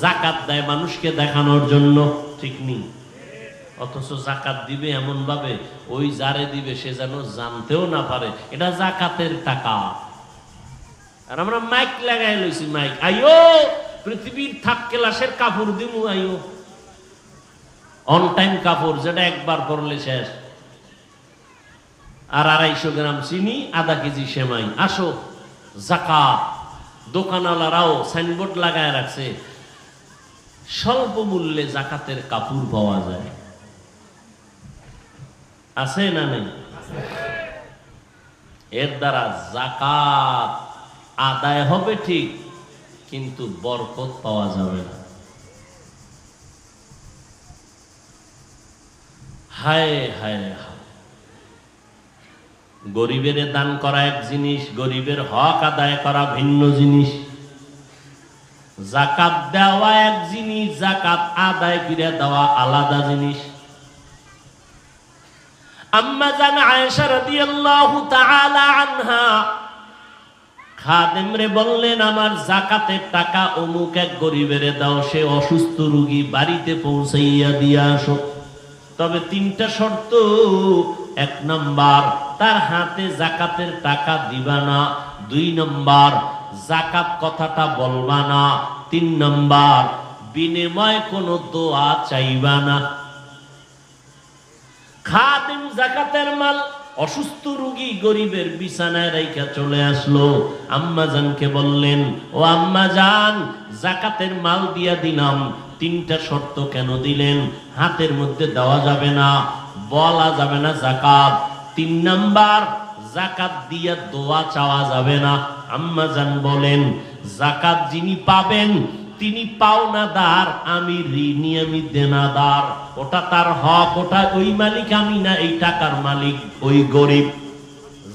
জাকাত দেয় মানুষকে দেখানোর জন্য, ঠিক নেই? অথচ জাকাত দিবে এমন ভাবে ওই যারে দিবে সে যেন জানতেও না পারে এটা জাকাতের টাকা। আর আমরা মাইক লাগাই লইছি, মাইক আইও পৃথিবীর থাক ক্লাসের কাপড় দিমু, আইও অন টাইম কাপড় যেটা একবার পরলে শেষ, আর 250 গ্রাম চিনি, আধা কেজি সেমাই, আসো জাকাত। দোকানওয়ালারাও সাইনবোর্ড লাগায় রাখছে স্বল্প মূল্যে জাকাতের কাপড় পাওয়া যায়, আছে না নেই? এর দ্বারা জাকাত আদায় হবে ঠিক, কিন্তু বরকত পাওয়া যাবে না। হায় হায় হায়, গরিবের দান করা এক জিনিস, গরিবের হক আদায় করা ভিন্ন জিনিস। জাকাত দেওয়া এক জিনিস, জাকাত আদায় করে দেওয়া আলাদা জিনিস। আম্মা জান আয়েশা রাদিয়াল্লাহু তাআলা আনহা খাদেম রে বললেন, আমার জাকাতের টাকা অমুক এক গরিবের দাও, সে অসুস্থ রোগী, বাড়িতে পৌঁছাইয়া দিয়া আসো। তবে 3টা শর্ত। 1 নাম্বার, তার হাতে জাকাতের টাকা দিবা না। 2 নাম্বার, জাকাত কথাটা বলবা না। 3 নাম্বার, বিনিময় কোনো দোয়া চাইবা না। খাদেম জাকাতের মাল অসুস্থ রোগী গরিবের বিছানায় রাইখা চলে আসলো। আম্মাজানকে বললেন, ও আম্মাজান, জাকাতের মাল দিয়া দিলাম, 3টা শর্ত কেন দিলেন? হাতের মধ্যে দেওয়া যাবে না, বলা যাবে না জাকাত। 3 নাম্বার, জাকাত দিয়া দোয়া চাওয়া যাবে না। আম্মাজান বলেন, জাকাত যিনি পাবেন তিনি পাওনাদার, আমি ঋণী, আমি দেনাদার। ওটা তার হক, ওটা ওই মালিক আমি না, এই টাকার মালিক ওই গরিব।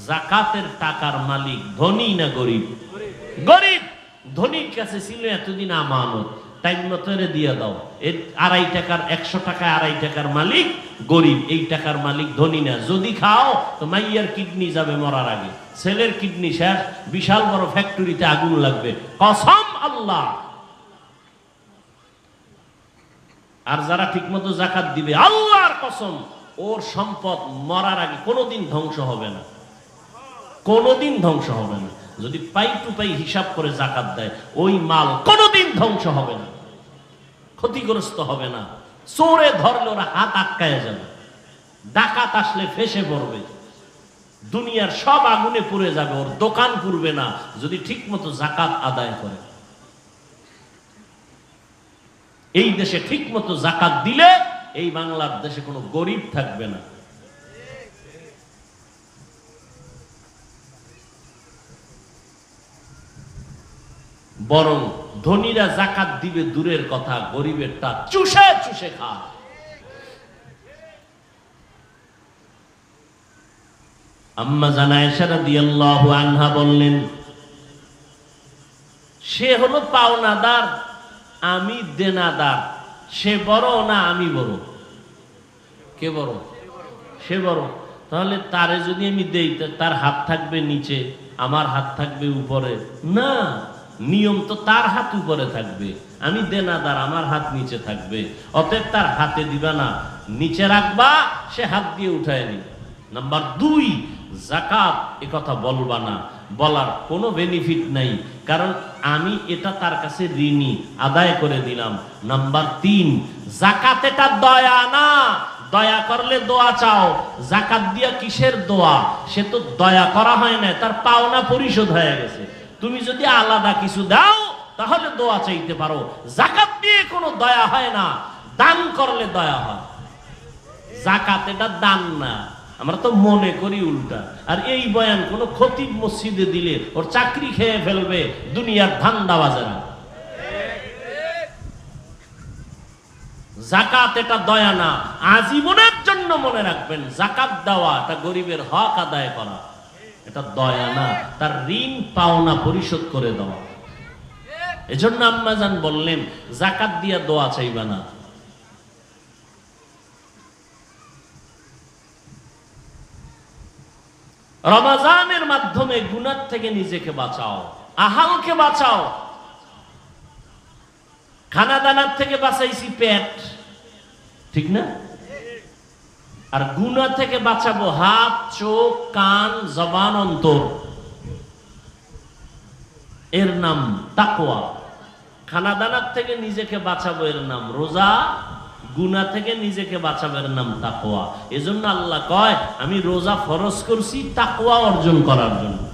জাকাতের টাকার মালিক ধনী না গরিব? গরিব। ধনীর কাছে ছিল এতদিন আমানত, টাইম মতো দিয়ে দাও। এর 2.5 টাকার 100 টাকায় 2.5 টাকার মালিক গরিব, এই টাকার মালিক ধনী না। যদি খাও তো মাইয়ার কিডনি যাবে মরার আগে, ছেলের কিডনি শেষ, বিশাল বড় ফ্যাক্টরিতে আগুন লাগবে, কসম আল্লাহ। আর যারা ঠিক মতো জাকাত দিবে, আল্লাহর কসম, ওর সম্পদ মরার আগে কোনোদিন ধ্বংস হবে না, কোনোদিন ধ্বংস হবে না। যদি পাই টু পাই হিসাব করে জাকাত দেয়, ওই মাল কোনোদিন ধ্বংস হবে না, ক্ষতিগ্রস্ত হবে না। চোরে ধরলে ওরা হাত আটকায় যাবে, ডাকাত আসলে ফেসে পড়বে, দুনিয়ার সব আগুনে পুড়ে যাবে, ওর দোকান পুড়বে না, যদি ঠিক মতো জাকাত আদায় করে। এই দেশে ঠিক মতো জাকাত দিলে এই বাংলার দেশে কোনো গরিব থাকবে না। বরং ধনীরা জাকাত দিবে দূরের কথা, গরিবেরটা চুষে চুষে খায়। আম্মা জান আয়েশা রাদিয়াল্লাহু আনহা বললেন, সে হলো পাওনাদার, আমি দেনাদার। সে বড় না আমি বড়? কে বড়? সে বড়। তাহলে তারে যদি আমি দেই, তার হাত থাকবে নিচে, আমার হাত থাকবে উপরে? না, নিয়ম তো তার হাত উপরে থাকবে, আমি দেনাদার, আমার হাত নিচে থাকবে। অতএব তার হাতে দিবা না, নিচে রাখবা, সে হাত দিয়ে উঠায় নি। নাম্বার 2, জাকাত এ কথা বলবা না, বলার কোনো বেনিফিট নাই, কারণ আমি এটা তার কাছে ঋণী, আদায় করে দিলাম। নাম্বার 3, জাকাত এটা দয়া না, দয়া করলে দোয়া চাও। জাকাত দিয়া কিসের দোয়া? সে তো দয়া করা হয় না, তার পাওনা পরিশোধ হয়ে গেছে। তুমি যদি আলাদা কিছু দাও তাহলে দোয়া চাইতে পারো। জাকাত দিয়ে কোনো দয়া হয় না, দান করলে দয়া হয়। জাকাত এটা দান না, আমরা তো মনে করি উল্টা। আর এই বয়ান কোন খতিব মসজিদে দিলে ওর চাকরি খেয়ে ফেলবে দুনিয়ার ধান্দাবাজেরা। জাকাত এটা দয়া না, আজীবনের জন্য মনে রাখবেন, জাকাত দেওয়া এটা গরিবের হক আদায় করা, এটা দয়া না, তার ঋণ পাওনা পরিশোধ করে দেওয়া। এজন্য আম্মাজান বললেন, জাকাত দিয়া দোয়া চাইবা না। রমজানের মাধ্যমে গুনাহ থেকে নিজেকে বাঁচাও, আহালকে বাঁচাও। খানা দানার থেকে বাঁচাইছি পেট, ঠিক না? আর গুনাহ থেকে বাঁচাবো হাত, চোখ, কান, জবান, অন্তর। এর নাম তাকওয়া। খানা দানার থেকে নিজেকে বাঁচাবো এর নাম রোজা, গুনাহ থেকে নিজেকে বাঁচাবো এর নাম তাকওয়া। এজন্য আল্লাহ কয় আমি রোজা ফরজ করছি তাকওয়া অর্জন করার জন্য।